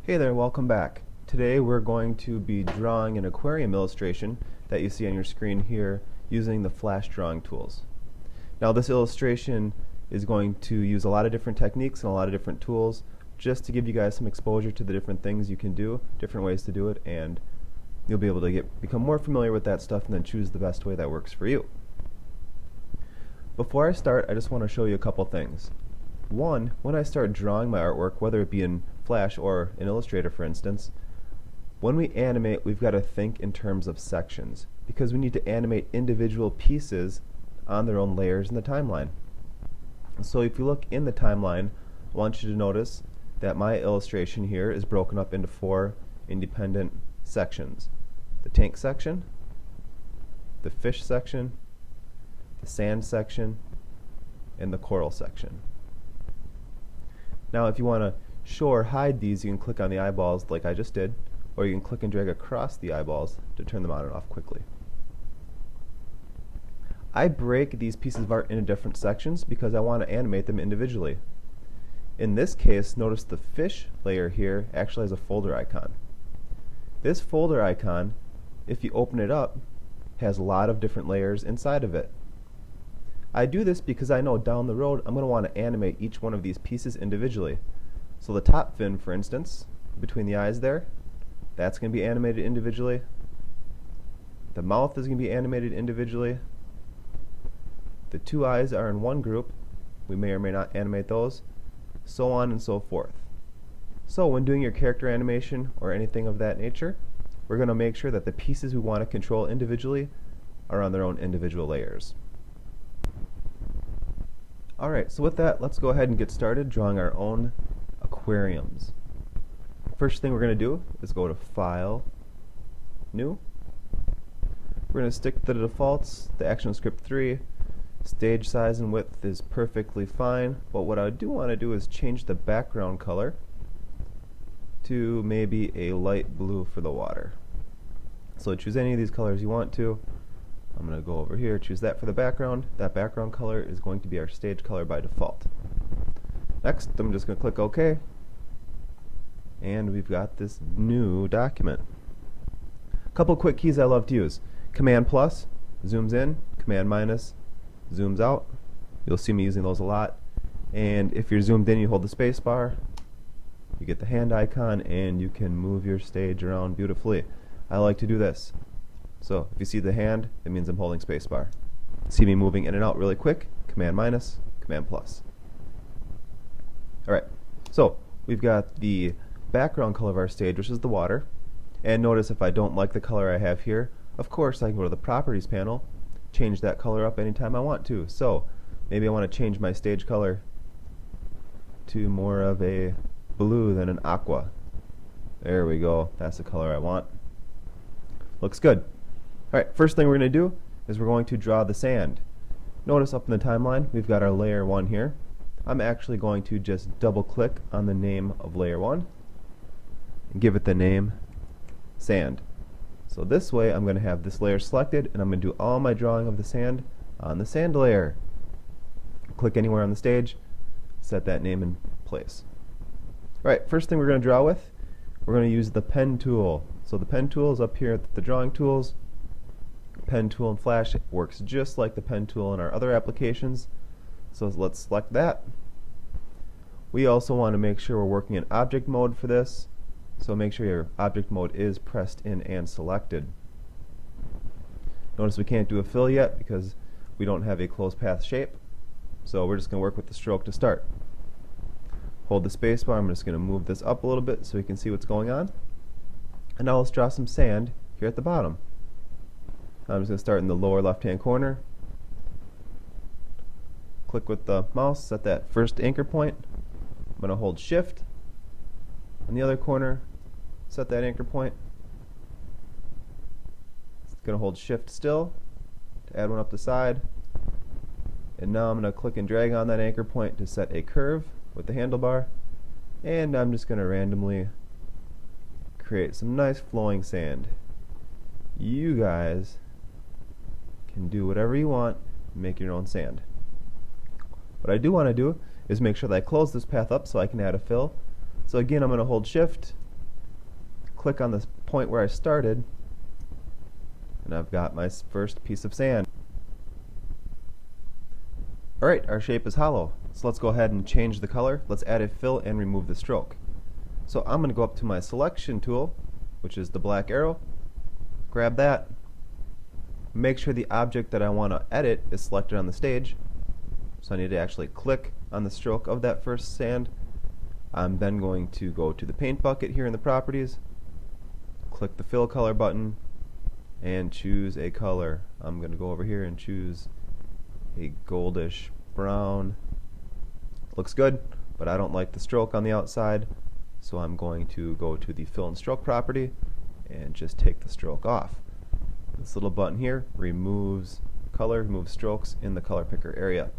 Hey there, welcome back. Today we're going to be drawing an aquarium illustration that you see on your screen here using the Flash drawing tools. Now this illustration is going to use a lot of different techniques and a lot of different tools just to give you guys some exposure to the different things you can do, different ways to do it, and you'll be able to become more familiar with that stuff and then choose the best way that works for you. Before I start, I just want to show you a couple things. One, when I start drawing my artwork, whether it be in Flash or in Illustrator for instance, when we animate we've got to think in terms of sections because we need to animate individual pieces on their own layers in the timeline. So if you look in the timeline, I want you to notice that my illustration here is broken up into 4 independent sections. The tank section, the fish section, the sand section, and the coral section. Now if you want to show or hide these, you can click on the eyeballs like I just did, or you can click and drag across the eyeballs to turn them on and off quickly. I break these pieces of art into different sections because I want to animate them individually. In this case, notice the fish layer here actually has a folder icon. This folder icon, if you open it up, has a lot of different layers inside of it. I do this because I know down the road I'm going to want to animate each one of these pieces individually. So the top fin, for instance, between the eyes there, that's going to be animated individually. The mouth is going to be animated individually. The 2 eyes are in one group. We may or may not animate those. So on and so forth. So when doing your character animation or anything of that nature, we're going to make sure that the pieces we want to control individually are on their own individual layers. Alright, so with that, let's go ahead and get started drawing our own aquariums. First thing we're going to do is go to File, New. We're going to stick to the defaults, the ActionScript 3. Stage size and width is perfectly fine, but what I do want to do is change the background color to maybe a light blue for the water. So choose any of these colors you want to. I'm going to go over here, choose that for the background. That background color is going to be our stage color by default. Next, I'm just going to click OK, and we've got this new document. A couple quick keys I love to use. Command plus zooms in, Command minus zooms out. You'll see me using those a lot. And if you're zoomed in, you hold the space bar, you get the hand icon, and you can move your stage around beautifully. I like to do this. So if you see the hand, it means I'm holding spacebar. See me moving in and out really quick, Command minus, Command plus. Alright, so we've got the background color of our stage, which is the water. And notice if I don't like the color I have here, of course I can go to the Properties panel, change that color up anytime I want to. So maybe I want to change my stage color to more of a blue than an aqua. There we go, that's the color I want. Looks good. Alright, first thing we're going to do is we're going to draw the sand. Notice up in the timeline we've got our layer 1 here. I'm actually going to just double click on the name of layer 1 and give it the name sand. So this way I'm going to have this layer selected and I'm going to do all my drawing of the sand on the sand layer. Click anywhere on the stage, set that name in place. Alright, first thing we're going to draw with, we're going to use the pen tool. So the pen tool is up here at the drawing tools. Pen tool in Flash works just like the pen tool in our other applications. So let's select that. We also want to make sure we're working in object mode for this. So make sure your object mode is pressed in and selected. Notice we can't do a fill yet because we don't have a closed path shape. So we're just going to work with the stroke to start. Hold the space bar. I'm just going to move this up a little bit so we can see what's going on. And now let's draw some sand here at the bottom. I'm just going to start in the lower left hand corner. Click with the mouse, set that first anchor point. I'm going to hold shift. In the other corner, set that anchor point. It's going to hold shift still to add one up the side. And now I'm going to click and drag on that anchor point to set a curve with the handlebar. And I'm just going to randomly create some nice flowing sand. You guys can do whatever you want and make your own sand. What I do want to do is make sure that I close this path up so I can add a fill. So again, I'm going to hold shift, click on the point where I started, and I've got my first piece of sand. Alright, our shape is hollow. So let's go ahead and change the color. Let's add a fill and remove the stroke. So I'm going to go up to my selection tool, which is the black arrow, grab that, make sure the object that I want to edit is selected on the stage. So I need to actually click on the stroke of that first sand. I'm then going to go to the paint bucket here in the properties, click the fill color button, and choose a color. I'm going to go over here and choose a goldish brown. Looks good, but I don't like the stroke on the outside, so I'm going to go to the fill and stroke property and just take the stroke off. This little button here removes color, removes strokes in the color picker area.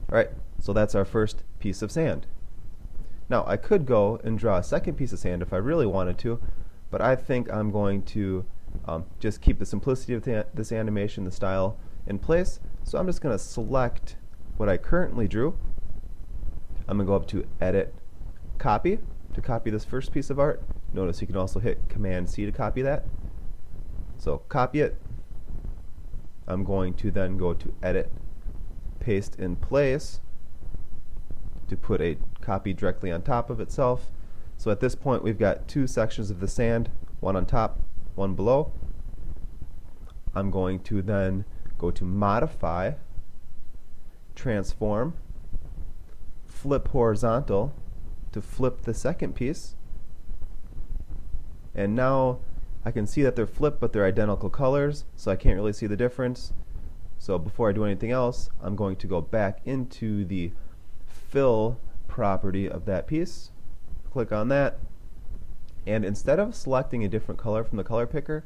Alright, so that's our first piece of sand. Now I could go and draw a second piece of sand if I really wanted to, but I think I'm going to just keep the simplicity of this animation, the style, in place. So I'm just going to select what I currently drew. I'm going to go up to Edit, Copy, to copy this first piece of art. Notice you can also hit Command-C to copy that. So copy it. I'm going to then go to Edit, Paste in Place to put a copy directly on top of itself. So at this point we've got two sections of the sand, one on top, one below. I'm going to then go to Modify, Transform, Flip Horizontal to flip the second piece. And now I can see that they're flipped, but they're identical colors, so I can't really see the difference. So before I do anything else, I'm going to go back into the fill property of that piece, click on that, and instead of selecting a different color from the color picker,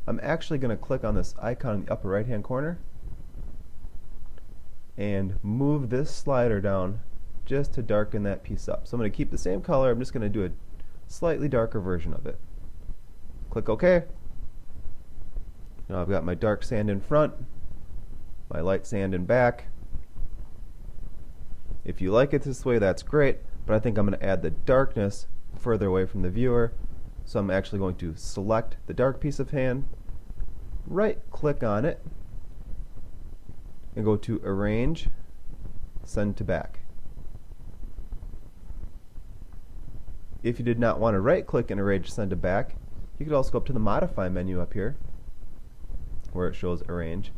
I'm actually going to click on this icon in the upper right hand corner and move this slider down just to darken that piece up. So I'm going to keep the same color, I'm just going to do a slightly darker version of it. Click OK. Now I've got my dark sand in front, my light sand in back. If you like it this way, that's great, but I think I'm going to add the darkness further away from the viewer. So I'm actually going to select the dark piece of sand, right click on it, and go to Arrange, Send to Back. If you did not want to right click and arrange Send to Back, you could also go up to the Modify menu up here where it shows Arrange,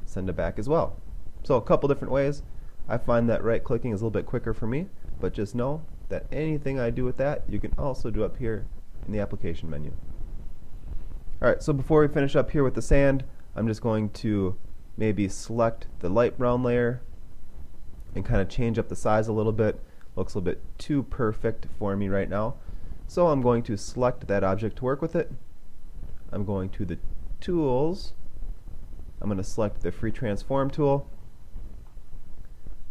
Send to Back as well. So a couple different ways. I find that right clicking is a little bit quicker for me, but just know that anything I do with that you can also do up here in the application menu. Alright, so before we finish up here with the sand, I'm just going to maybe select the light brown layer and kind of change up the size a little bit. Looks a little bit too perfect for me right now. So I'm going to select that object to work with it. I'm going to the tools. I'm going to select the free transform tool.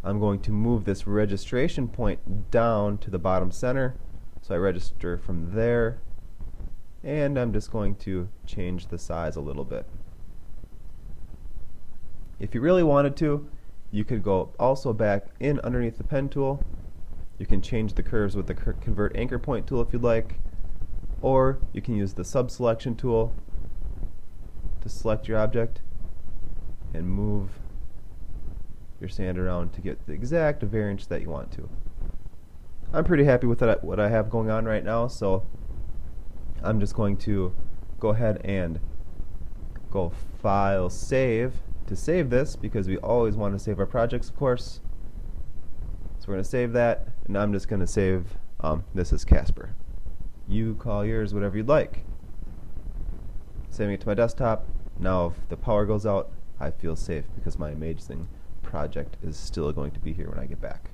I'm going to move this registration point down to the bottom center. So I register from there. And I'm just going to change the size a little bit. If you really wanted to, you could go also back in underneath the pen tool. You can change the curves with the Convert Anchor Point tool if you'd like, or you can use the Sub-Selection tool to select your object and move your sand around to get the exact variance that you want to. I'm pretty happy with what I have going on right now, so I'm just going to go ahead and go File, Save to save this, because we always want to save our projects, of course. So we're going to save that, and I'm just going to save this as Casper. You call yours whatever you'd like. Saving it to my desktop. Now if the power goes out, I feel safe because my amazing project is still going to be here when I get back.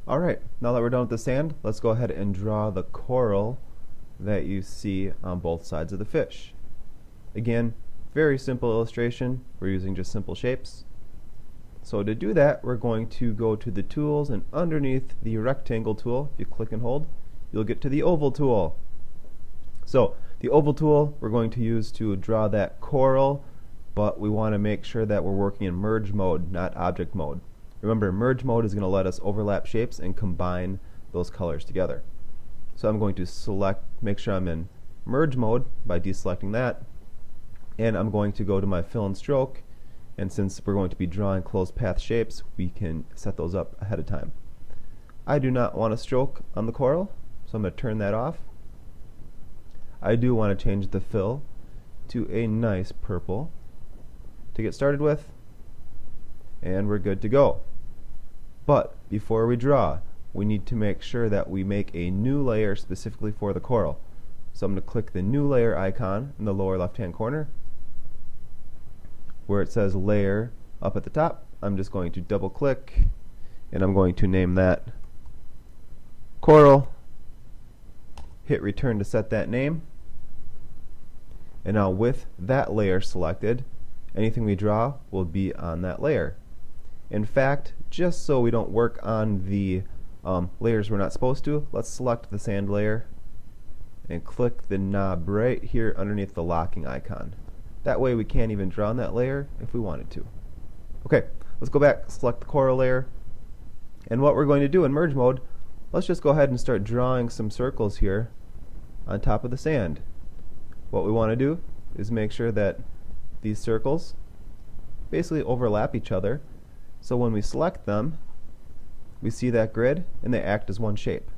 Alright, now that we're done with the sand, let's go ahead and draw the coral that you see on both sides of the fish. Again, very simple illustration. We're using just simple shapes. So to do that, we're going to go to the tools, and underneath the rectangle tool, if you click and hold, you'll get to the oval tool. So the oval tool we're going to use to draw that coral, but we want to make sure that we're working in merge mode, not object mode. Remember, merge mode is going to let us overlap shapes and combine those colors together. So I'm going to select, make sure I'm in merge mode by deselecting that, and I'm going to go to my fill and stroke, and since we're going to be drawing closed path shapes, we can set those up ahead of time. I do not want a stroke on the coral, so I'm going to turn that off. I do want to change the fill to a nice purple to get started with, and we're good to go. But before we draw, we need to make sure that we make a new layer specifically for the coral. So I'm going to click the new layer icon in the lower left hand corner where it says layer up at the top. I'm just going to double click and I'm going to name that coral, hit return to set that name, and now with that layer selected, anything we draw will be on that layer. In fact, just so we don't work on the layers we're not supposed to, let's select the sand layer and click the knob right here underneath the locking icon. That way we can't even draw on that layer if we wanted to. Okay, let's go back, select the coral layer, and what we're going to do in merge mode, let's just go ahead and start drawing some circles here on top of the sand. What we want to do is make sure that these circles basically overlap each other, so when we select them, we see that grid and they act as one shape.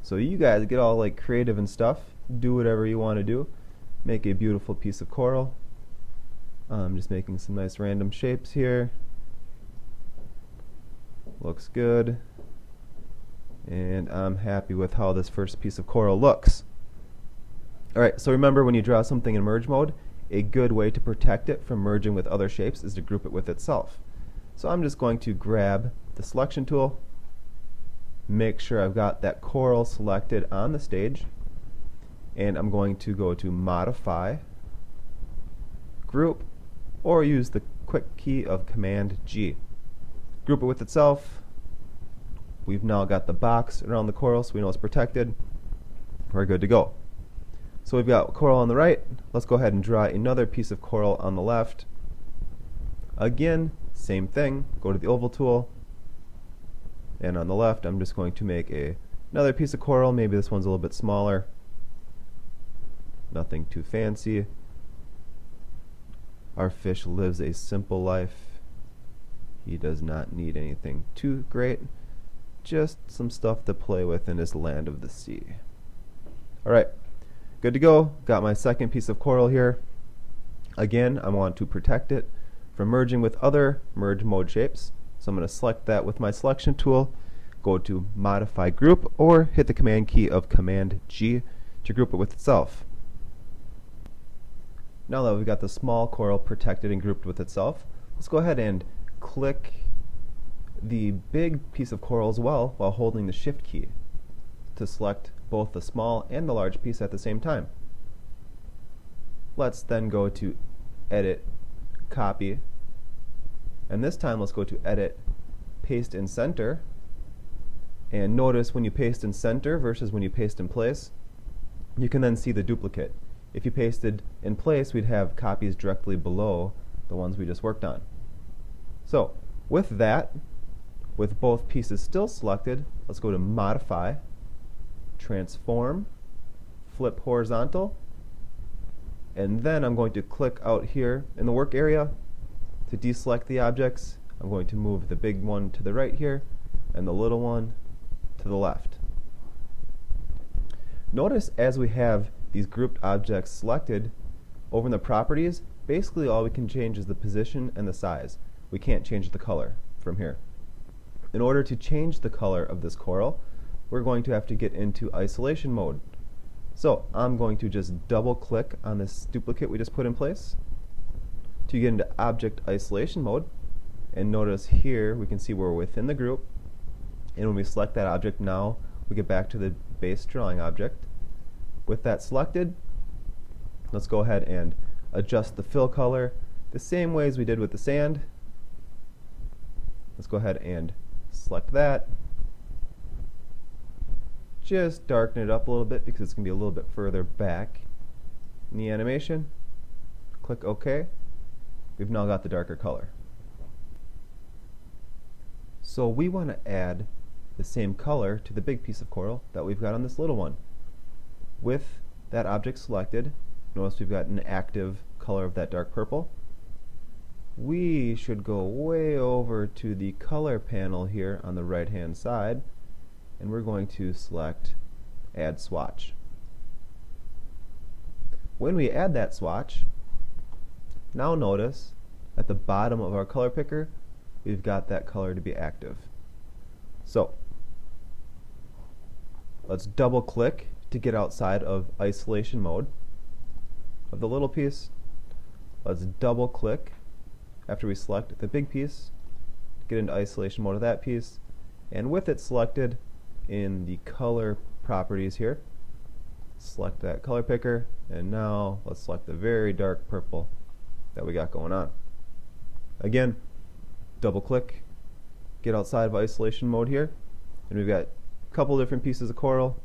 So you guys get all like creative and stuff, do whatever you want to do, make a beautiful piece of coral. I'm just making some nice random shapes here. Looks good, and I'm happy with how this first piece of coral looks. Alright, so remember, when you draw something in merge mode, a good way to protect it from merging with other shapes is to group it with itself. So I'm just going to grab the selection tool, make sure I've got that coral selected on the stage, and I'm going to go to modify, group, or use the quick key of Command G. Group it with itself. We've now got the box around the coral so we know it's protected. We're good to go. So we've got coral on the right. Let's go ahead and draw another piece of coral on the left. Again, same thing. Go to the oval tool. And on the left, I'm just going to make another piece of coral. Maybe this one's a little bit smaller. Nothing too fancy. Our fish lives a simple life. He does not need anything too great. Just some stuff to play with in his land of the sea. Alright. Good to go. Got my second piece of coral here. Again, I want to protect it from merging with other merge mode shapes. So I'm going to select that with my selection tool, go to modify group, or hit the command key of Command G to group it with itself. Now that we've got the small coral protected and grouped with itself, let's go ahead and click the big piece of coral as well while holding the Shift key to select both the small and the large piece at the same time. Let's then go to Edit, Copy, and this time let's go to Edit, Paste in Center, and notice when you paste in center versus when you paste in place, you can then see the duplicate. If you pasted in place, we'd have copies directly below the ones we just worked on. So with that, with both pieces still selected, let's go to Modify, Transform, Flip Horizontal, and then I'm going to click out here in the work area to deselect the objects. I'm going to move the big one to the right here and the little one to the left. Notice as we have these grouped objects selected, over in the properties, basically all we can change is the position and the size. We can't change the color from here. In order to change the color of this coral, we're going to have to get into isolation mode. So I'm going to just double click on this duplicate we just put in place to get into object isolation mode, and notice here we can see we're within the group, and when we select that object, now we get back to the base drawing object. With that selected, let's go ahead and adjust the fill color the same way as we did with the sand. Let's go ahead and select that. Just darken it up a little bit because it's going to be a little bit further back in the animation. Click OK. We've now got the darker color. So we want to add the same color to the big piece of coral that we've got on this little one. With that object selected, notice we've got an active color of that dark purple. We should go way over to the color panel here on the right hand side, and we're going to select Add Swatch. When we add that swatch, now notice at the bottom of our color picker we've got that color to be active. So let's double click to get outside of isolation mode of the little piece. Let's double click after we select the big piece, get into isolation mode of that piece, and with it selected in the color properties here, select that color picker, and now let's select the very dark purple that we got going on. Again, double click, get outside of isolation mode here, and we've got a couple different pieces of coral.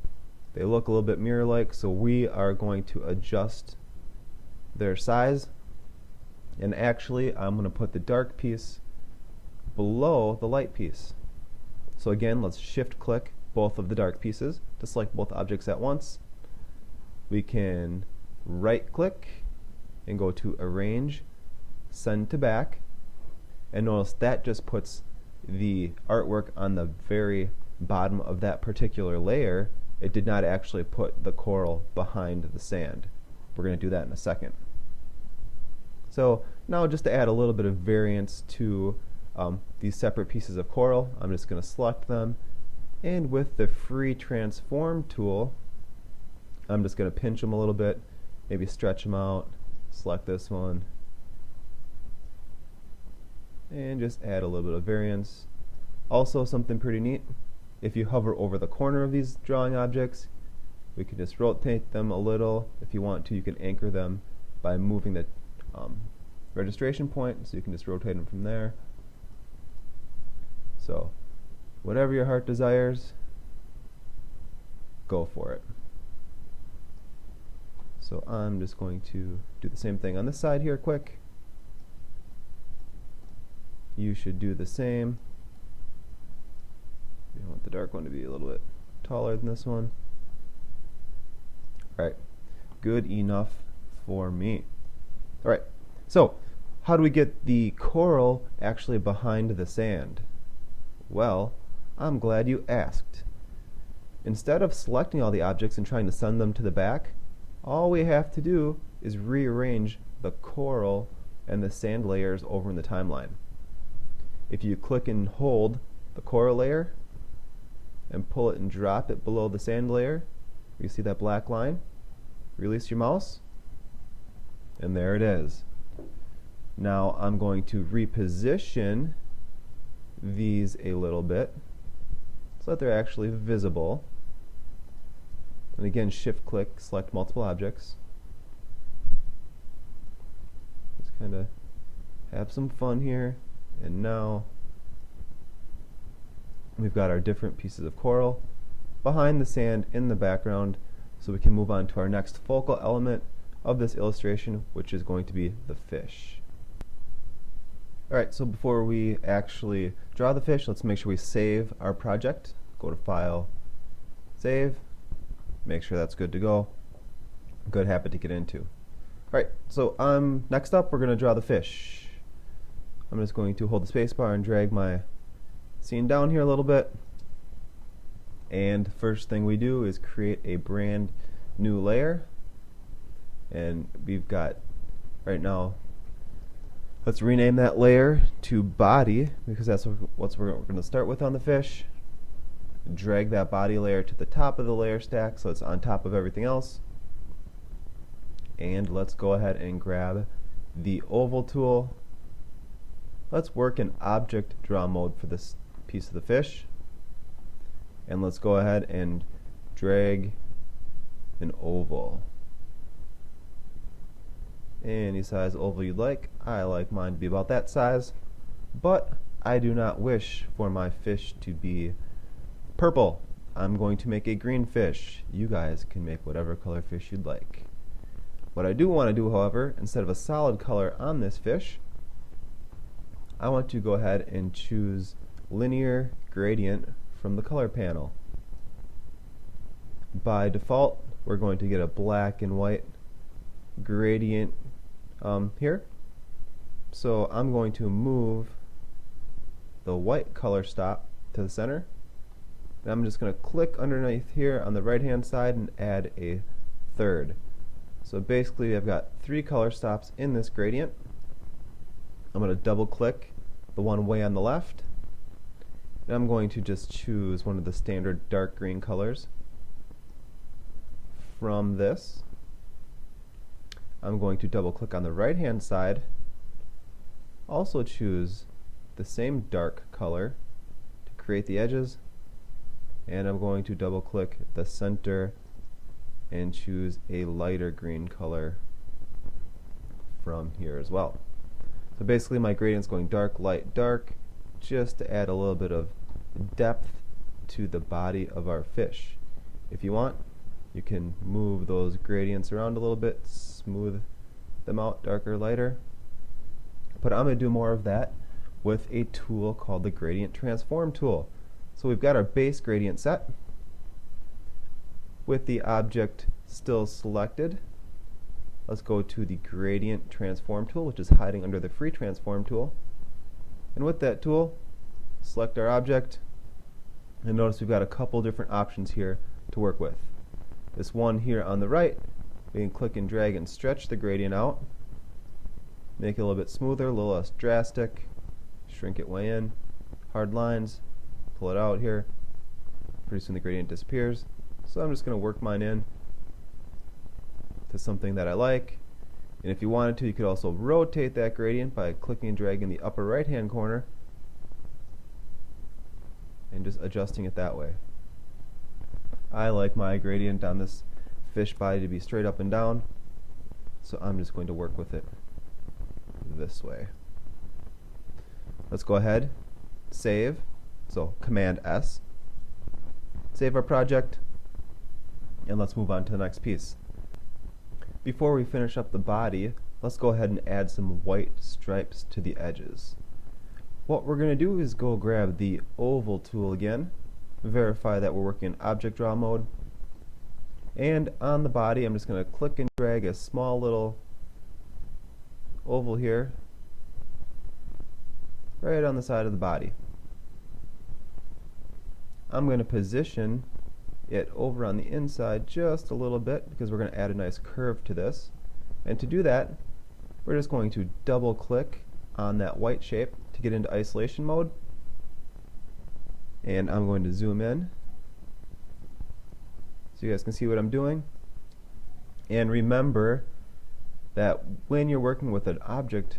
They look a little bit mirror-like, so we are going to adjust their size. And actually, I'm going to put the dark piece below the light piece. So again, let's shift-click both of the dark pieces to select both objects at once. We can right-click and go to Arrange, Send to Back, and notice that just puts the artwork on the very bottom of that particular layer. It did not actually put the coral behind the sand. We're going to do that in a second. So now, just to add a little bit of variance to these separate pieces of coral, I'm just going to select them, and with the free transform tool, I'm just going to pinch them a little bit, maybe stretch them out, select this one, and just add a little bit of variance. Also, something pretty neat, if you hover over the corner of these drawing objects, we can just rotate them a little. If you want to, you can anchor them by moving the registration point, so you can just rotate them from there. So whatever your heart desires, go for it. So I'm just going to do the same thing on this side here quick. You should do the same. You want the dark one to be a little bit taller than this one. Alright, good enough for me. Alright, so how do we get the coral actually behind the sand? Well, I'm glad you asked. Instead of selecting all the objects and trying to send them to the back, all we have to do is rearrange the coral and the sand layers over in the timeline. If you click and hold the coral layer and pull it and drop it below the sand layer, you see that black line? Release your mouse, and there it is. Now I'm going to reposition these a little bit so that they're actually visible. And again, shift click, select multiple objects. Just kind of have some fun here. And now we've got our different pieces of coral behind the sand in the background, so we can move on to our next focal element of this illustration, which is going to be the fish. Alright, so before we actually draw the fish, let's make sure we save our project. Go to File, Save, make sure that's good to go. Good habit to get into. Alright, so next up we're going to draw the fish. I'm just going to hold the spacebar and drag my scene down here a little bit. And the first thing we do is create a brand new layer. And we've got, right now, let's rename that layer to body, because that's what we're going to start with on the fish. Drag that body layer to the top of the layer stack so it's on top of everything else. And let's go ahead and grab the oval tool. Let's work in object draw mode for this piece of the fish. And let's go ahead and drag an oval. Any size oval you'd like. I like mine to be about that size, but I do not wish for my fish to be purple. I'm going to make a green fish. You guys can make whatever color fish you'd like. What I do want to do, however, instead of a solid color on this fish, I want to go ahead and choose linear gradient from the color panel. By default, we're going to get a black and white gradient here. So I'm going to move the white color stop to the center. And I'm just going to click underneath here on the right hand side and add a third. So basically I've got 3 color stops in this gradient. I'm going to double click the one way on the left. And I'm going to just choose one of the standard dark green colors from this. I'm going to double click on the right hand side, also choose the same dark color to create the edges, and I'm going to double click the center and choose a lighter green color from here as well. So basically my gradient's going dark, light, dark, just to add a little bit of depth to the body of our fish. If you want, you can move those gradients around a little bit, smooth them out, darker, lighter. But I'm going to do more of that with a tool called the Gradient Transform tool. So we've got our base gradient set with the object still selected. Let's go to the Gradient Transform tool, which is hiding under the Free Transform tool. And with that tool, select our object, and notice we've got a couple different options here to work with. This one here on the right, we can click and drag and stretch the gradient out, make it a little bit smoother, a little less drastic, shrink it way in, hard lines, pull it out here. Pretty soon the gradient disappears. So I'm just going to work mine in to something that I like. And if you wanted to, you could also rotate that gradient by clicking and dragging the upper right hand corner and just adjusting it that way. I like my gradient on this fish body to be straight up and down, so I'm just going to work with it this way. Let's go ahead, save, so Command S, save our project, and let's move on to the next piece. Before we finish up the body, let's go ahead and add some white stripes to the edges. What we're going to do is go grab the oval tool again, verify that we're working in object draw mode, and on the body I'm just going to click and drag a small little oval here right on the side of the body. I'm going to position it over on the inside just a little bit because we're going to add a nice curve to this, and to do that we're just going to double click on that white shape to get into isolation mode. And I'm going to zoom in so you guys can see what I'm doing. And remember that when you're working with an object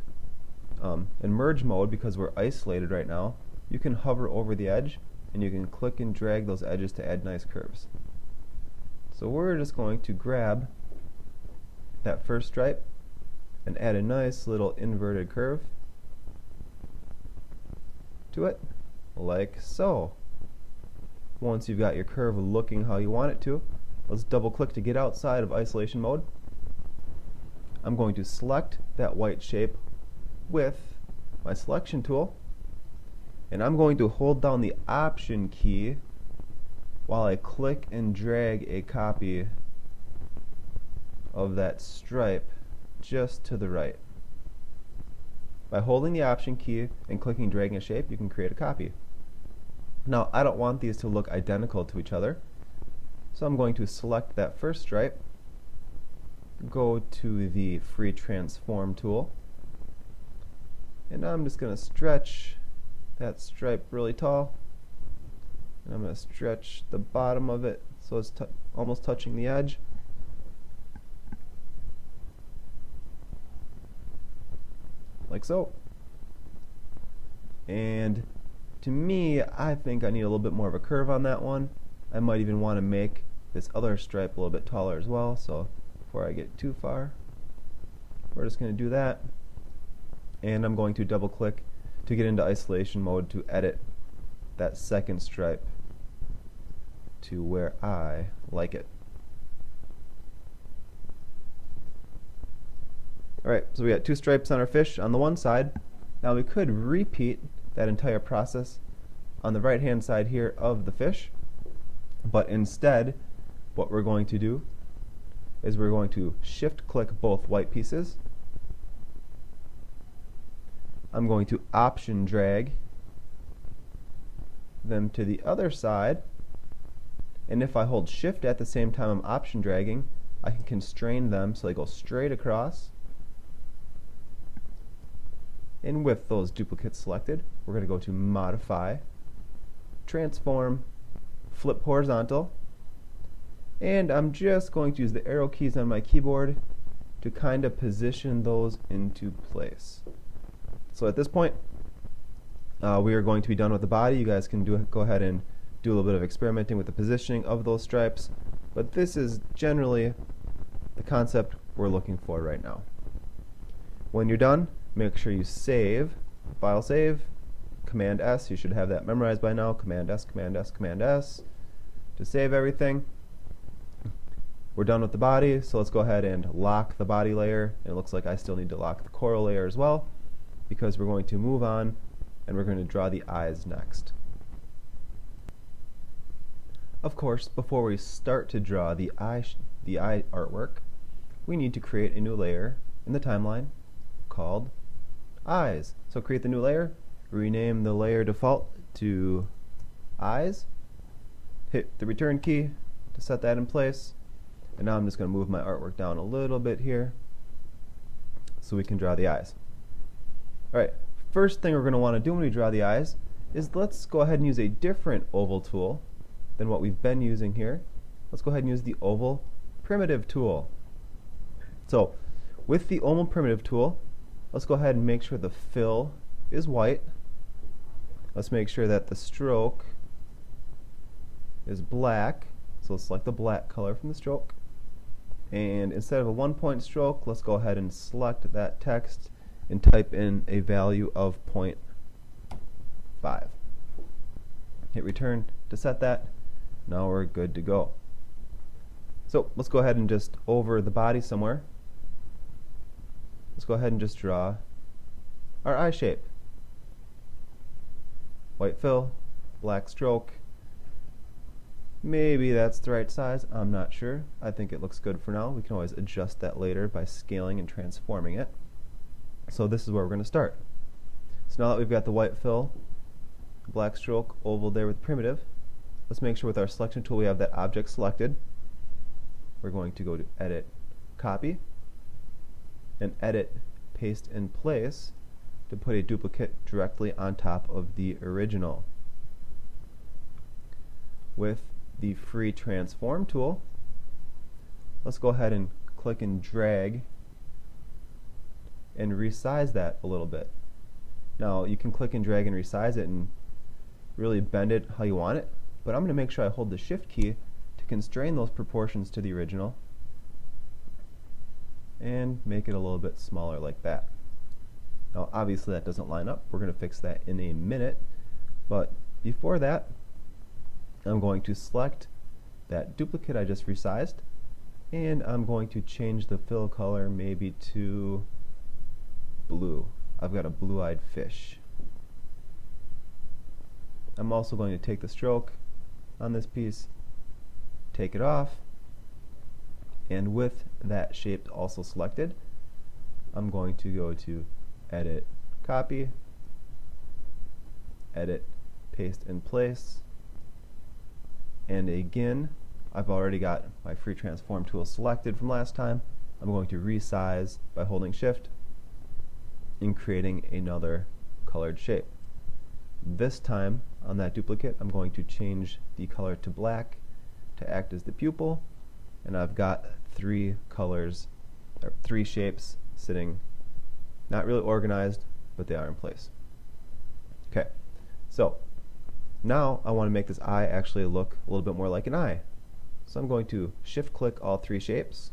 in merge mode, because we're isolated right now, you can hover over the edge and you can click and drag those edges to add nice curves. So we're just going to grab that first stripe and add a nice little inverted curve to it, like so. Once you've got your curve looking how you want it to, let's double click to get outside of isolation mode. I'm going to select that white shape with my selection tool, and I'm going to hold down the Option key while I click and drag a copy of that stripe just to the right. By holding the Option key and clicking and dragging a shape, you can create a copy. Now, I don't want these to look identical to each other, so I'm going to select that first stripe, go to the Free Transform tool, and I'm just going to stretch that stripe really tall, and I'm going to stretch the bottom of it so it's almost touching the edge. Like so. And to me, I think I need a little bit more of a curve on that one. I might even want to make this other stripe a little bit taller as well, so before I get too far, we're just going to do that. And I'm going to double click to get into isolation mode to edit that second stripe to where I like it. Alright, so we got 2 stripes on our fish on the one side. Now we could repeat that entire process on the right hand side here of the fish, but instead what we're going to do is we're going to shift click both white pieces. I'm going to option drag them to the other side, and if I hold shift at the same time I'm option dragging, I can constrain them so they go straight across. And with those duplicates selected, we're going to go to modify, transform, flip horizontal, and I'm just going to use the arrow keys on my keyboard to kind of position those into place. So at this point, we are going to be done with the body. You guys can go ahead and do a little bit of experimenting with the positioning of those stripes, but this is generally the concept we're looking for right now. When you're done, make sure you save, file save, Command S, you should have that memorized by now, Command S, Command S, Command S, to save everything. We're done with the body, so let's go ahead and lock the body layer, and it looks like I still need to lock the coral layer as well, because we're going to move on and we're going to draw the eyes next. Of course, before we start to draw the eye artwork, we need to create a new layer in the timeline called eyes. So create the new layer, rename the layer default to eyes, hit the return key to set that in place, and now I'm just going to move my artwork down a little bit here so we can draw the eyes. Alright, first thing we're going to want to do when we draw the eyes is let's go ahead and use a different oval tool than what we've been using here. Let's go ahead and use the oval primitive tool. So with the oval primitive tool, let's go ahead and make sure the fill is white. Let's make sure that the stroke is black. So let's select the black color from the stroke. And instead of a 1-point stroke, let's go ahead and select that text and type in a value of 0.5. Hit return to set that. Now we're good to go. So let's go ahead and just over the body somewhere, let's go ahead and just draw our eye shape. White fill, black stroke. Maybe that's the right size, I'm not sure. I think it looks good for now. We can always adjust that later by scaling and transforming it. So this is where we're going to start. So now that we've got the white fill, black stroke, oval there with primitive, let's make sure with our selection tool we have that object selected. We're going to go to Edit, Copy, and Edit, Paste in Place to put a duplicate directly on top of the original. With the free transform tool, let's go ahead and click and drag and resize that a little bit. Now you can click and drag and resize it and really bend it how you want it, but I'm going to make sure I hold the shift key to constrain those proportions to the original and make it a little bit smaller like that. Now obviously that doesn't line up. We're going to fix that in a minute, but before that I'm going to select that duplicate I just resized, and I'm going to change the fill color maybe to blue. I've got a blue-eyed fish. I'm also going to take the stroke on this piece, take it off, and with that shape also selected, I'm going to go to Edit, Copy, Edit, Paste in Place, and again, I've already got my free transform tool selected from last time. I'm going to resize by holding shift and creating another colored shape. This time on that duplicate I'm going to change the color to black to act as the pupil, and I've got three colors, or three shapes sitting not really organized, but they are in place. Okay, so now I want to make this eye actually look a little bit more like an eye. So I'm going to shift click all three shapes,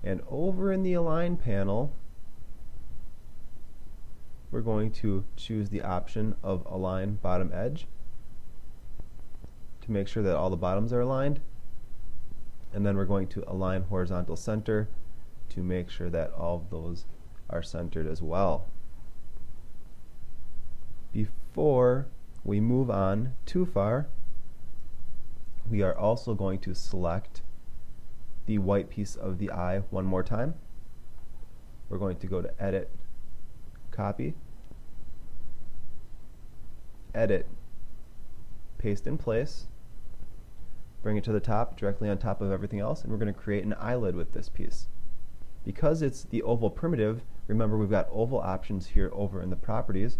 and over in the align panel we're going to choose the option of align bottom edge to make sure that all the bottoms are aligned, and then we're going to align horizontal center to make sure that all of those are centered as well. Before we move on too far, we are also going to select the white piece of the eye one more time. We're going to go to Edit, Copy, Edit, Paste in place, bring it to the top, directly on top of everything else, and we're going to create an eyelid with this piece. Because it's the oval primitive, remember we've got oval options here over in the properties,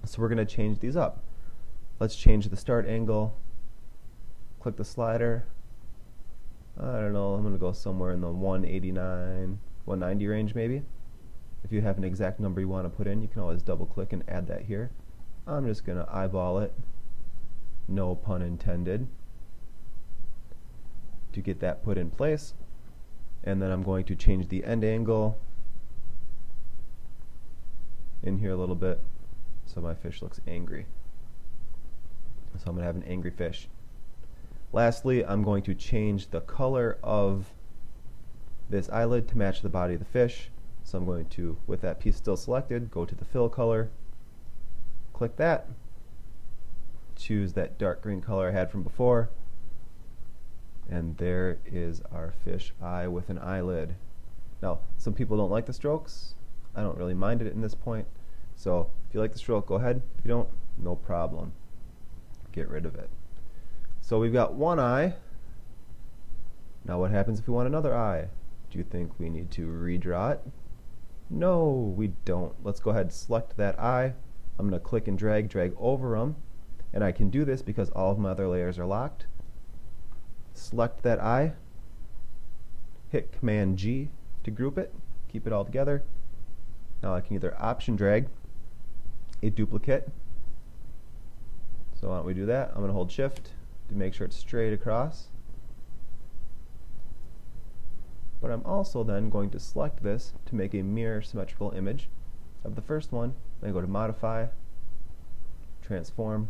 so we're going to change these up. Let's change the start angle, click the slider, I don't know, I'm going to go somewhere in the 189, 190 range maybe. If you have an exact number you want to put in, you can always double click and add that here. I'm just going to eyeball it, no pun intended, to get that put in place. And then I'm going to change the end angle in here a little bit so my fish looks angry. So I'm going to have an angry fish. Lastly, I'm going to change the color of this eyelid to match the body of the fish. So I'm going to, with that piece still selected, go to the fill color, click that, choose that dark green color I had from before, and there is our fish eye with an eyelid. Now, some people don't like the strokes. I don't really mind it in this point. So if you like the stroke, go ahead. If you don't, no problem. Get rid of it. So we've got one eye. Now what happens if we want another eye? Do you think we need to redraw it? No, we don't. Let's go ahead and select that eye. I'm going to click and drag over them. And I can do this because all of my other layers are locked. Select that eye, hit Command G to group it, keep it all together. Now I can either Option drag a duplicate. So why don't we do that? I'm going to hold Shift to make sure it's straight across. But I'm also then going to select this to make a mirror symmetrical image of the first one. Then go to Modify, Transform,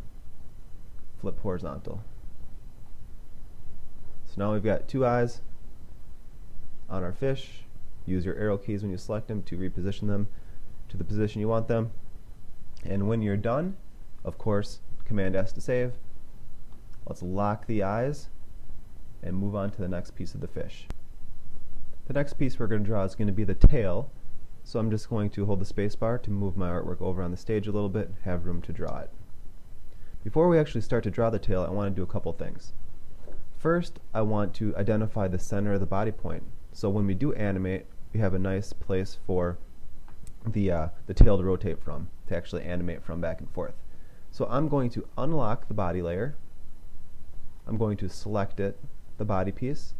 Flip Horizontal. So now we've got two eyes on our fish. Use your arrow keys when you select them to reposition them to the position you want them. And when you're done, of course, Command S to save. Let's lock the eyes and move on to the next piece of the fish. The next piece we're going to draw is going to be the tail. So I'm just going to hold the space bar to move my artwork over on the stage a little bit, have room to draw it. Before we actually start to draw the tail, I want to do a couple things. First, I want to identify the center of the body point. So when we do animate, we have a nice place for the tail to rotate from, to actually animate from back and forth. So I'm going to unlock the body layer. I'm going to select it, the body piece.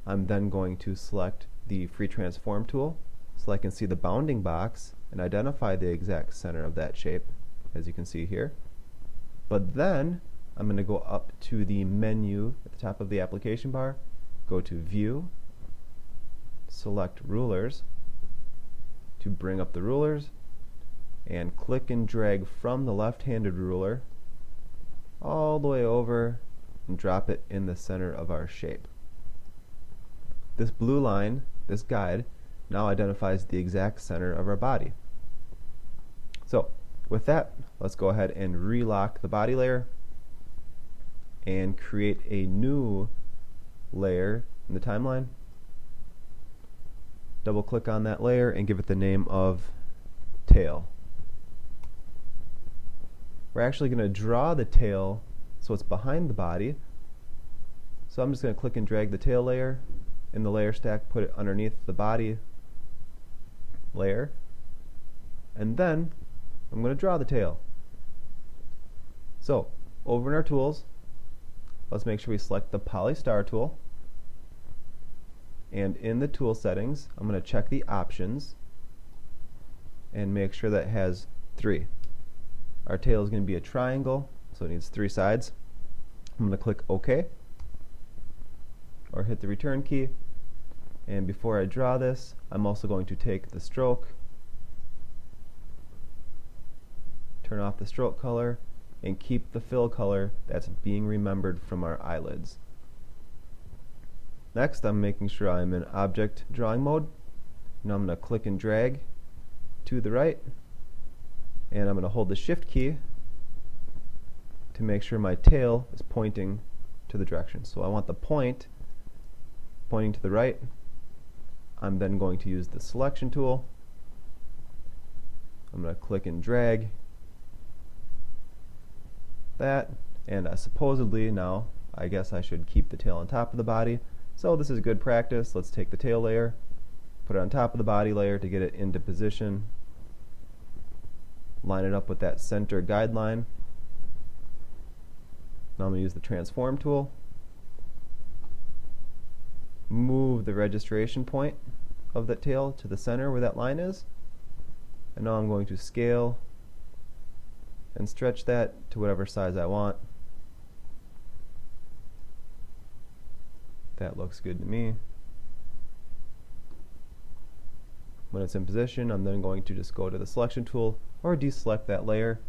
I'm then going to select the free transform tool so I can see the bounding box and identify the exact center of that shape, as you can see here. But then I'm going to go up to the menu at the top of the application bar, go to View, select Rulers to bring up the rulers, and click and drag from the left-handed ruler all the way over and drop it in the center of our shape. This blue line, this guide, now identifies the exact center of our body. So with that, let's go ahead and relock the body layer and create a new layer in the timeline. Double click on that layer and give it the name of tail. We're actually going to draw the tail so it's behind the body. So I'm just going to click and drag the tail layer in the layer stack, put it underneath the body layer, and then I'm going to draw the tail. So over in our tools, let's make sure we select the Poly Star tool, and in the tool settings I'm going to check the options and make sure that it has 3. Our tail is going to be a triangle, so it needs 3 sides. I'm going to click OK or hit the return key, and before I draw this, I'm also going to take the stroke, turn off the stroke color, and keep the fill color that's being remembered from our eyelids. Next, I'm making sure I'm in object drawing mode. Now I'm going to click and drag to the right, and I'm going to hold the shift key to make sure my tail is pointing to the direction. So I want the point pointing to the right. I'm then going to use the selection tool. I'm going to click and drag that, and supposedly now I guess I should keep the tail on top of the body. So this is good practice. Let's take the tail layer, put it on top of the body layer to get it into position, line it up with that center guideline. Now I'm going to use the transform tool, move the registration point of that tail to the center where that line is, and now I'm going to scale and stretch that to whatever size I want. That looks good to me. When it's in position, I'm then going to just go to the selection tool or deselect that layer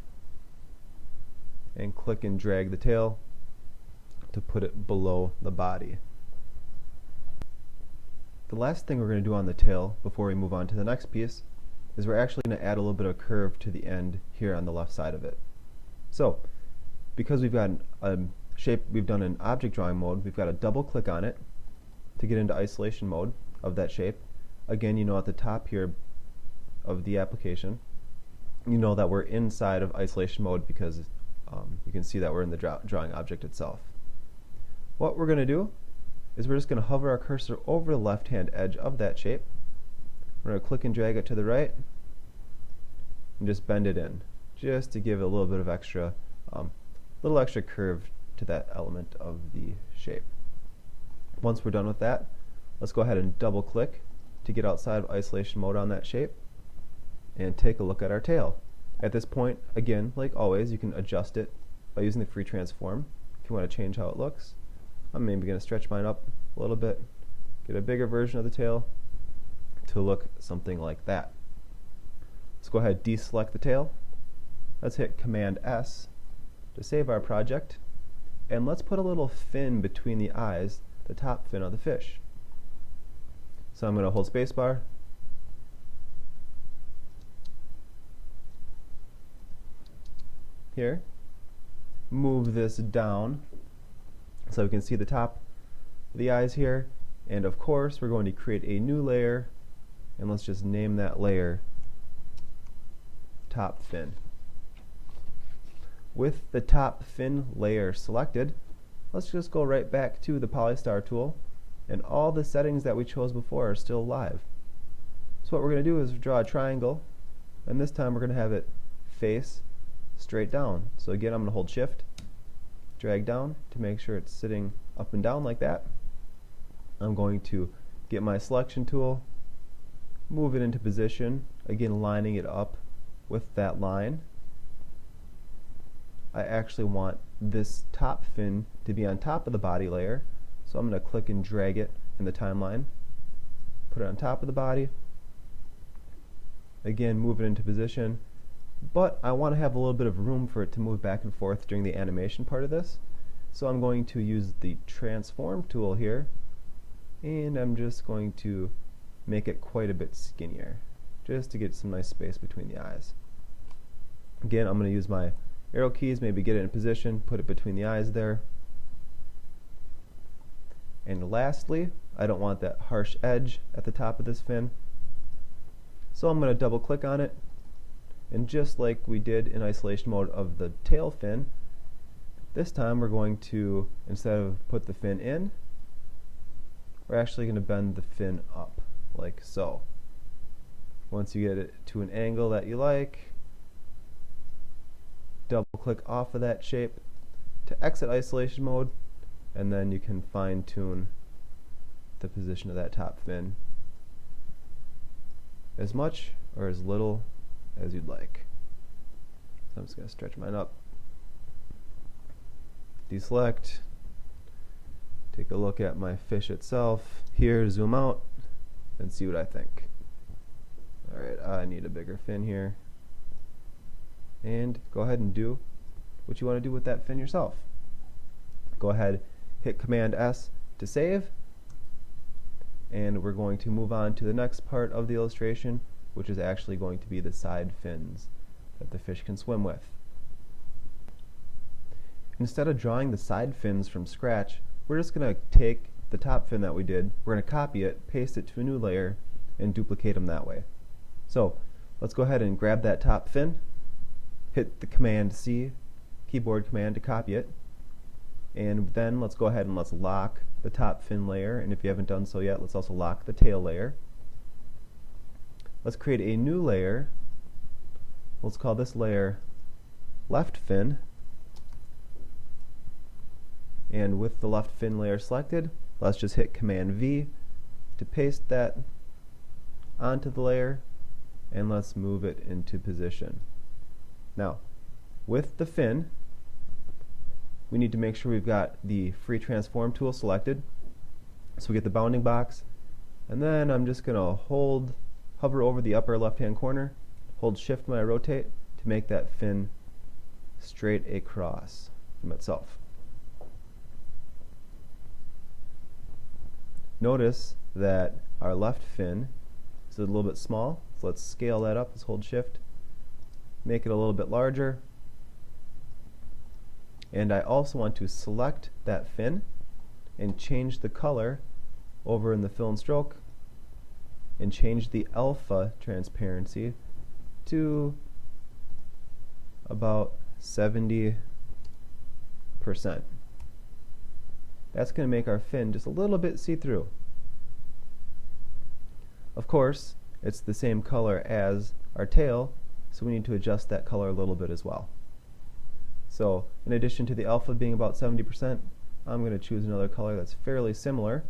and click and drag the tail to put it below the body. The last thing we're going to do on the tail before we move on to the next piece is we're actually going to add a little bit of curve to the end here on the left side of it. So because we've got a shape we've done in object drawing mode, we've got to double click on it to get into isolation mode of that shape. Again, you know at the top here of the application, you know that we're inside of isolation mode because you can see that we're in the drawing object itself. What we're going to do is we're just going to hover our cursor over the left hand edge of that shape. We're going to click and drag it to the right and just bend it in, just to give it a little bit of extra, little extra curve to that element of the shape. Once we're done with that, let's go ahead and double click to get outside of isolation mode on that shape and take a look at our tail. At this point, again, like always, you can adjust it by using the free transform if you want to change how it looks. I'm maybe going to stretch mine up a little bit, get a bigger version of the tail to look something like that. Let's go ahead and deselect the tail. Let's hit Command S to save our project, and let's put a little fin between the eyes, the top fin of the fish. So I'm going to hold spacebar, here, move this down so we can see the top of the eyes here, and of course we're going to create a new layer, and let's just name that layer top fin. With the top fin layer selected, let's just go right back to the polystar tool, and all the settings that we chose before are still live. So what we're going to do is draw a triangle, and this time we're going to have it face straight down. So again, I'm going to hold shift, drag down to make sure it's sitting up and down like that. I'm going to get my selection tool, move it into position, again lining it up with that line. I actually want this top fin to be on top of the body layer, so I'm going to click and drag it in the timeline, put it on top of the body, again move it into position, but I want to have a little bit of room for it to move back and forth during the animation part of this. So I'm going to use the transform tool here, and I'm just going to make it quite a bit skinnier, just to get some nice space between the eyes. Again, I'm going to use my arrow keys, maybe get it in position, put it between the eyes there. And lastly, I don't want that harsh edge at the top of this fin, so I'm going to double click on it, and just like we did in isolation mode of the tail fin, this time we're going to, instead of put the fin in, we're actually going to bend the fin up, like so. Once you get it to an angle that you like, double click off of that shape to exit isolation mode, and then you can fine tune the position of that top fin as much or as little as you'd like. So I'm just going to stretch mine up, deselect, take a look at my fish itself here, zoom out, and see what I think. Alright, I need a bigger fin here, and go ahead and do what you want to do with that fin yourself. Go ahead, hit Command S to save, and we're going to move on to the next part of the illustration, which is actually going to be the side fins that the fish can swim with. Instead of drawing the side fins from scratch, we're just going to take the top fin that we did, we're going to copy it, paste it to a new layer, and duplicate them that way. So let's go ahead and grab that top fin, hit the Command C keyboard command to copy it, and then let's go ahead and let's lock the top fin layer, and if you haven't done so yet, let's also lock the tail layer. Let's create a new layer. Let's call this layer left fin, and with the left fin layer selected, let's just hit Command V to paste that onto the layer, and let's move it into position. Now, with the fin, we need to make sure we've got the free transform tool selected. So we get the bounding box, and then I'm just going to hover over the upper left hand corner, hold shift when I rotate to make that fin straight across from itself. Notice that our left fin is a little bit small, so let's scale that up. Let's hold shift, make it a little bit larger. And I also want to select that fin and change the color over in the fill and stroke and change the alpha transparency to about 70%. That's going to make our fin just a little bit see-through. Of course, it's the same color as our tail, so we need to adjust that color a little bit as well. So in addition to the alpha being about 70%, I'm going to choose another color that's fairly similar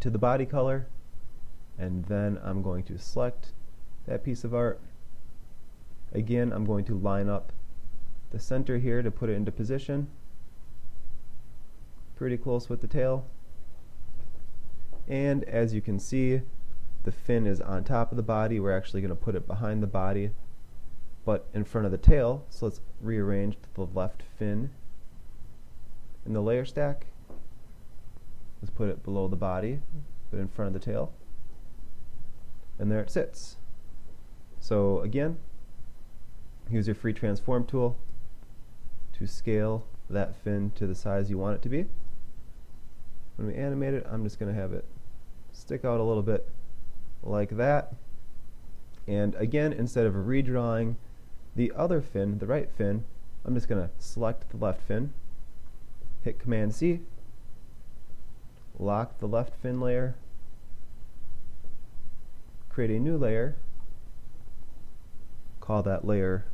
to the body color, and then I'm going to select that piece of art. Again, I'm going to line up the center here to put it into position, pretty close with the tail. And as you can see, the fin is on top of the body. We're actually going to put it behind the body, but in front of the tail. So let's rearrange the left fin in the layer stack. Let's put it below the body, but in front of the tail. And there it sits. So again, use your free transform tool to scale that fin to the size you want it to be. When we animate it, I'm just going to have it stick out a little bit like that. And again, instead of redrawing the other fin, the right fin, I'm just going to select the left fin, hit Command C, lock the left fin layer, create a new layer, call that layer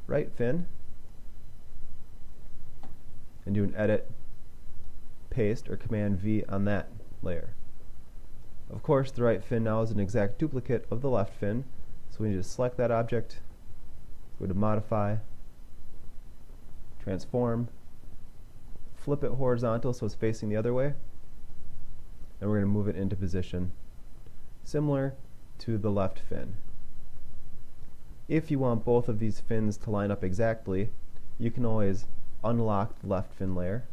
right fin, and do an edit, paste, or Command V on that layer. Of course, the right fin now is an exact duplicate of the left fin, so we need to select that object, go to Modify, Transform, flip it horizontal so it's facing the other way, and we're going to move it into position, similar to the left fin. If you want both of these fins to line up exactly, you can always unlock the left fin layer,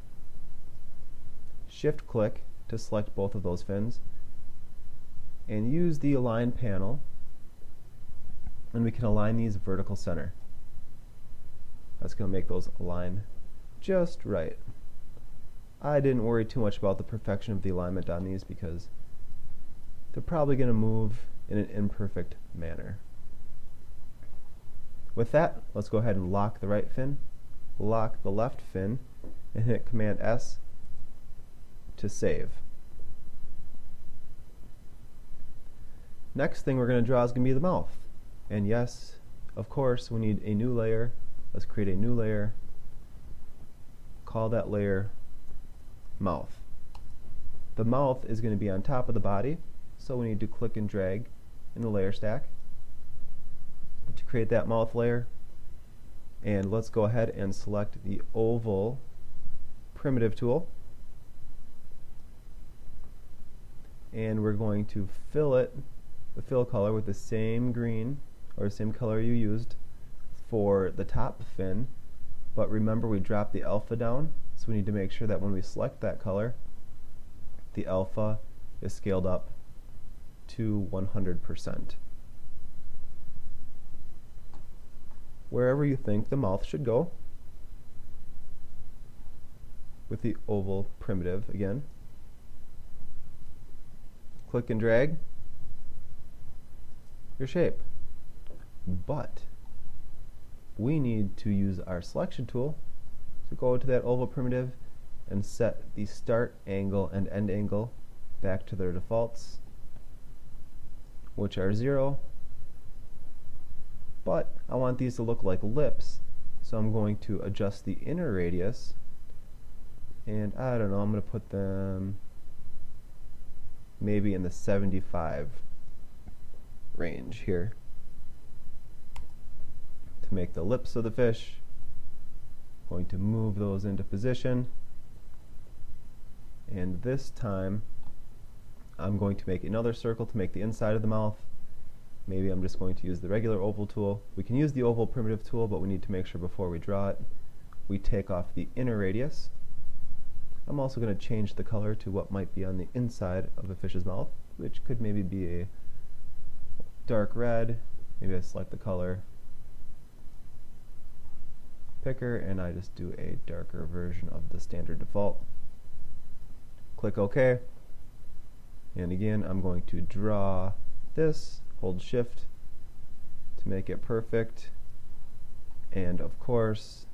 shift click to select both of those fins, and use the Align panel, and we can align these vertical center. That's going to make those align just right. I didn't worry too much about the perfection of the alignment on these because they're probably going to move in an imperfect manner. With that, let's go ahead and lock the right fin, lock the left fin, and hit Command S to save. Next thing we're going to draw is going to be the mouth. And yes, of course, we need a new layer. Let's create a new layer. Call that layer Mouth. The mouth is going to be on top of the body, so we need to click and drag in the layer stack to create that mouth layer. And let's go ahead and select the oval primitive tool. And we're going to fill it, the fill color, with the same green or the same color you used for the top fin. But remember, we dropped the alpha down, so we need to make sure that when we select that color, the alpha is scaled up to 100%. Wherever you think the mouth should go. with the oval primitive again. Click and drag your shape. But we need to use our selection tool to go to that oval primitive and set the start angle and end angle back to their defaults, which are 0. But I want these to look like lips, so I'm going to adjust the inner radius, and I don't know, I'm going to put them maybe in the 75 range here to make the lips of the fish. Going to move those into position, and this time I'm going to make another circle to make the inside of the mouth. Maybe I'm just going to use the regular oval tool. We can use the oval primitive tool, but we need to make sure before we draw it we take off the inner radius. I'm also going to change the color to what might be on the inside of a fish's mouth, which could maybe be a dark red. Maybe I select the color picker and I just do a darker version of the standard default. Click OK, and again I'm going to draw this, hold shift to make it perfect, and of course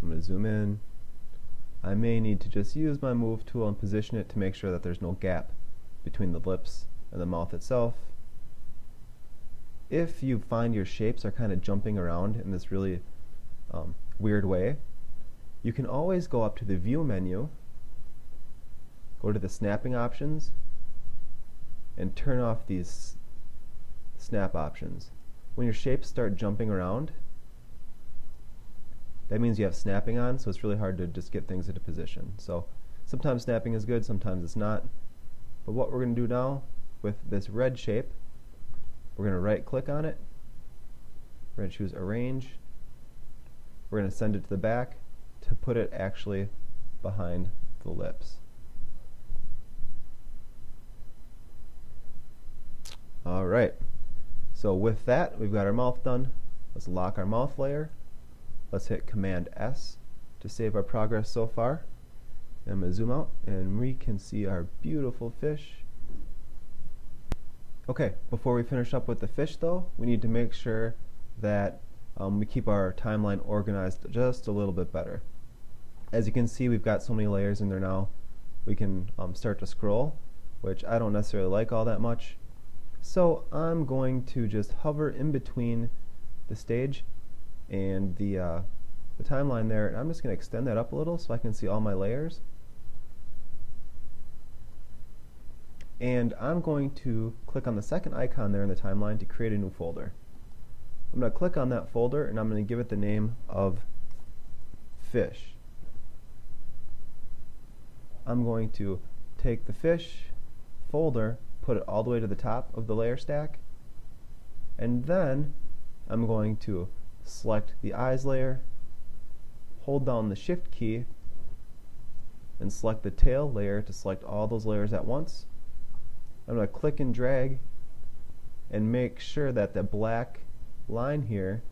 I'm going to zoom in. I may need to just use my move tool and position it to make sure that there's no gap between the lips and the mouth itself. If you find your shapes are kind of jumping around in this really weird way, you can always go up to the View menu, go to the snapping options, and turn off these snap options. When your shapes start jumping around, that means you have snapping on, so it's really hard to just get things into position. So sometimes snapping is good, sometimes it's not. But what we're going to do now with this red shape, we're going to right click on it, we're going to choose Arrange, we're going to send it to the back to put it actually behind the lips. Alright, so with that we've got our mouth done. Let's lock our mouth layer. Let's hit Command S to save our progress so far. I'm going to zoom out and we can see our beautiful fish. Okay, before we finish up with the fish though, we need to make sure that we keep our timeline organized just a little bit better. As you can see, we've got so many layers in there now. We can start to scroll, which I don't necessarily like all that much. So I'm going to just hover in between the stage and the timeline there, and I'm just going to extend that up a little so I can see all my layers. And I'm going to click on the second icon there in the timeline to create a new folder. I'm going to click on that folder and I'm going to give it the name of Fish. I'm going to take the Fish folder, put it all the way to the top of the layer stack, and then I'm going to select the eyes layer, hold down the shift key, and select the tail layer to select all those layers at once. I'm going to click and drag and make sure that the black line here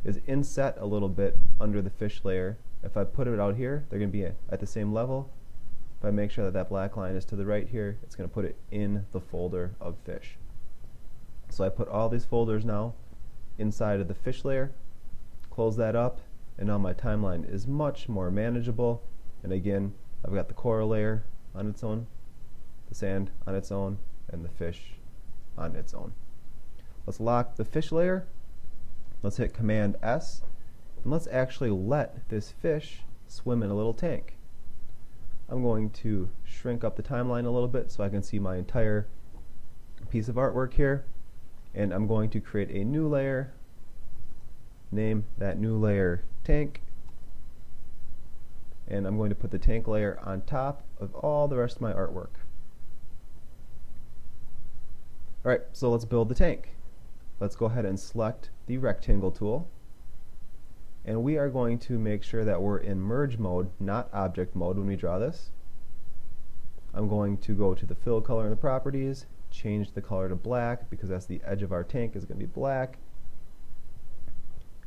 is inset a little bit under the fish layer. If I put it out here, they're going to be at the same level. If I make sure that that black line is to the right here, it's going to put it in the folder of fish. So I put all these folders now inside of the fish layer, close that up, and now my timeline is much more manageable. And again, I've got the coral layer on its own, the sand on its own, and the fish on its own. Let's lock the fish layer. Let's hit Command S, and let's actually let this fish swim in a little tank. I'm going to shrink up the timeline a little bit so I can see my entire piece of artwork here, and I'm going to create a new layer, name that new layer Tank, and I'm going to put the tank layer on top of all the rest of my artwork. Alright, so let's build the tank. Let's go ahead and select the rectangle tool, and we are going to make sure that we're in merge mode, not object mode when we draw this. I'm going to go to the fill color in the properties, change the color to black because that's the edge of our tank is going to be black,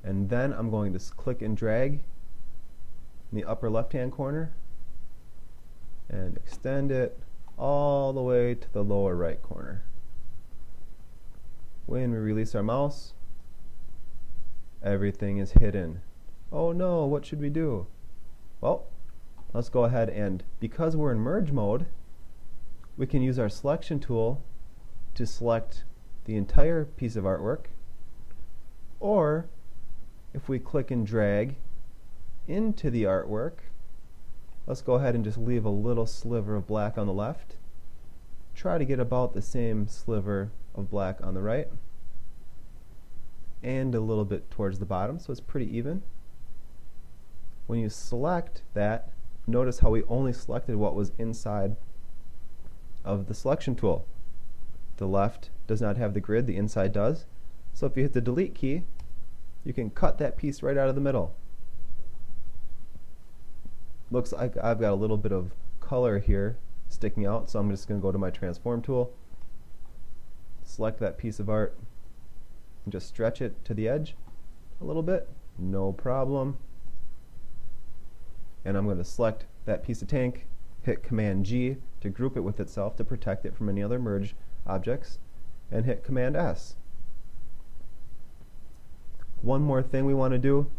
and then I'm going to click and drag in the upper left-hand corner and extend it all the way to the lower right corner. When we release our mouse, everything is hidden. Oh no, what should we do? Well, let's go ahead and, because we're in merge mode, we can use our selection tool to select the entire piece of artwork, or if we click and drag into the artwork, let's go ahead and just leave a little sliver of black on the left, try to get about the same sliver of black on the right, and a little bit towards the bottom, so it's pretty even. When you select that, notice how we only selected what was inside of the selection tool. The left does not have the grid, the inside does. So if you hit the delete key, you can cut that piece right out of the middle. Looks like I've got a little bit of color here sticking out, so I'm just going to go to my transform tool, select that piece of art, and just stretch it to the edge a little bit, no problem. And I'm going to select that piece of tank, hit Command G to group it with itself to protect it from any other merge objects, and hit Command S. One more thing we want to do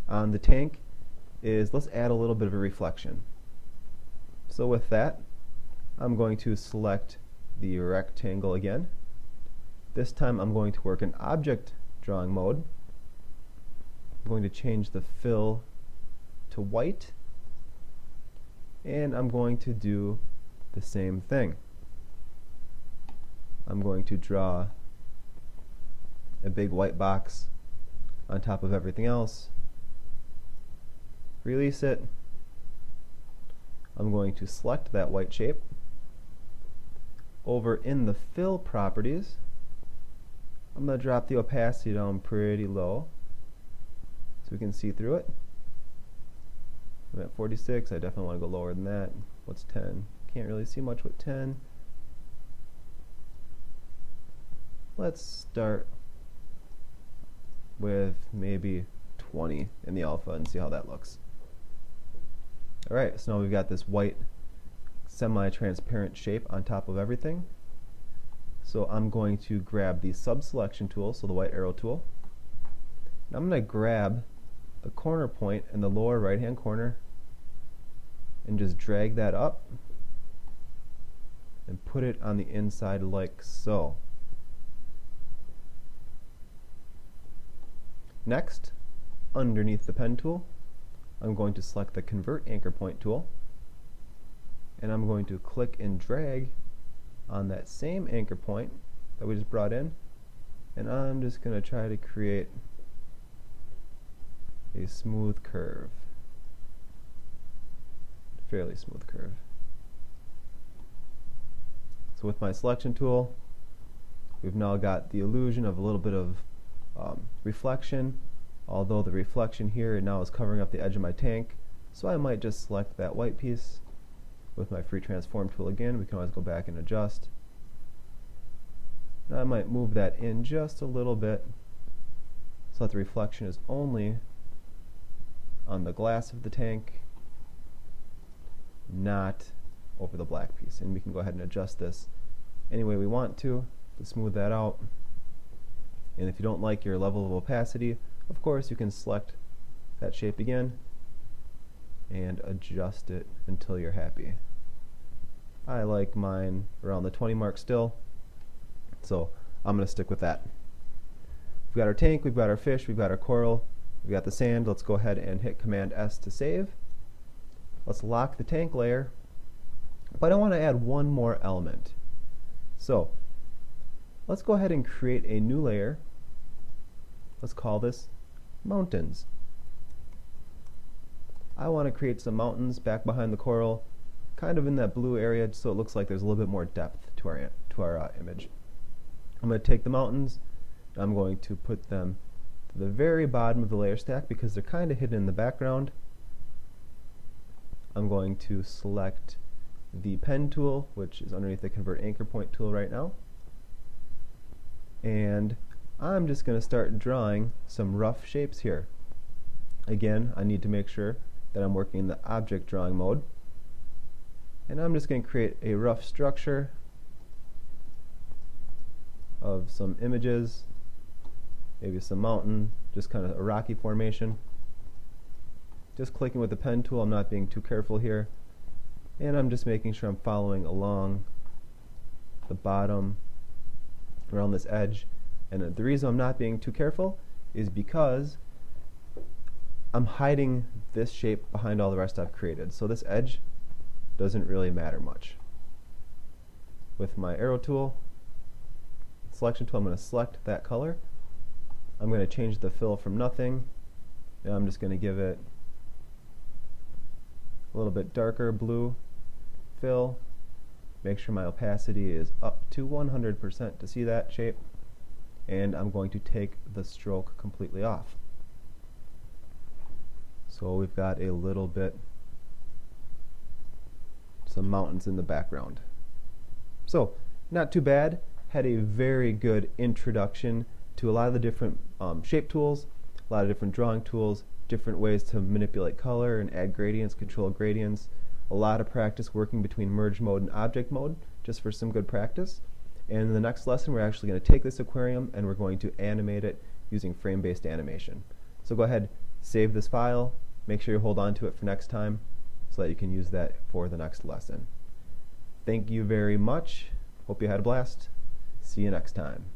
on the tank is let's add a little bit of a reflection. So with that, I'm going to select the rectangle again. This time I'm going to work in object drawing mode. I'm going to change the fill to white, and I'm going to do the same thing. I'm going to draw a big white box on top of everything else. Release it. I'm going to select that white shape. Over in the fill properties, I'm going to drop the opacity down pretty low so we can see through it. I'm at 46. I definitely want to go lower than that. What's 10? Can't really see much with 10. Let's start with maybe 20 in the alpha and see how that looks. Alright, so now we've got this white semi-transparent shape on top of everything. So I'm going to grab the sub-selection tool, so the white arrow tool. And I'm going to grab the corner point in the lower right-hand corner and just drag that up and put it on the inside like so. Next, underneath the pen tool, I'm going to select the Convert Anchor Point tool, and I'm going to click and drag on that same anchor point that we just brought in, and I'm just going to try to create a smooth curve, fairly smooth curve. So with my selection tool, we've now got the illusion of a little bit of reflection, although the reflection here now is covering up the edge of my tank, so I might just select that white piece with my free transform tool again. We can always go back and adjust. Now I might move that in just a little bit so that the reflection is only on the glass of the tank, not over the black piece. And we can go ahead and adjust this any way we want to smooth that out. And if you don't like your level of opacity, of course you can select that shape again and adjust it until you're happy. I like mine around the 20 mark still, so I'm going to stick with that. We've got our tank, we've got our fish, we've got our coral, we've got the sand. Let's go ahead and hit Command S to save. Let's lock the tank layer, but I want to add one more element. So let's go ahead and create a new layer. Let's call this Mountains. I want to create some mountains back behind the coral, kind of in that blue area, so it looks like there's a little bit more depth to our image. I'm going to take the mountains, and I'm going to put them to the very bottom of the layer stack because they're kind of hidden in the background. I'm going to select the pen tool, which is underneath the Convert Anchor Point tool right now, and I'm just going to start drawing some rough shapes here. Again, I need to make sure that I'm working in the object drawing mode. And I'm just going to create a rough structure of some images, maybe some mountain, just kind of a rocky formation. Just clicking with the pen tool, I'm not being too careful here. And I'm just making sure I'm following along the bottom around this edge. And the reason I'm not being too careful is because I'm hiding this shape behind all the rest I've created. So this edge doesn't really matter much. With my arrow tool, selection tool, I'm going to select that color. I'm going to change the fill from nothing, and I'm just going to give it a little bit darker blue fill. Make sure my opacity is up to 100% to see that shape, and I'm going to take the stroke completely off. So we've got a little bit, some mountains in the background. So not too bad. Had a very good introduction to a lot of the different shape tools, a lot of different drawing tools, different ways to manipulate color and add gradients, control gradients. A lot of practice working between merge mode and object mode, just for some good practice. And in the next lesson, we're actually going to take this aquarium and we're going to animate it using frame-based animation. So go ahead, save this file, make sure you hold on to it for next time so that you can use that for the next lesson. Thank you very much. Hope you had a blast. See you next time.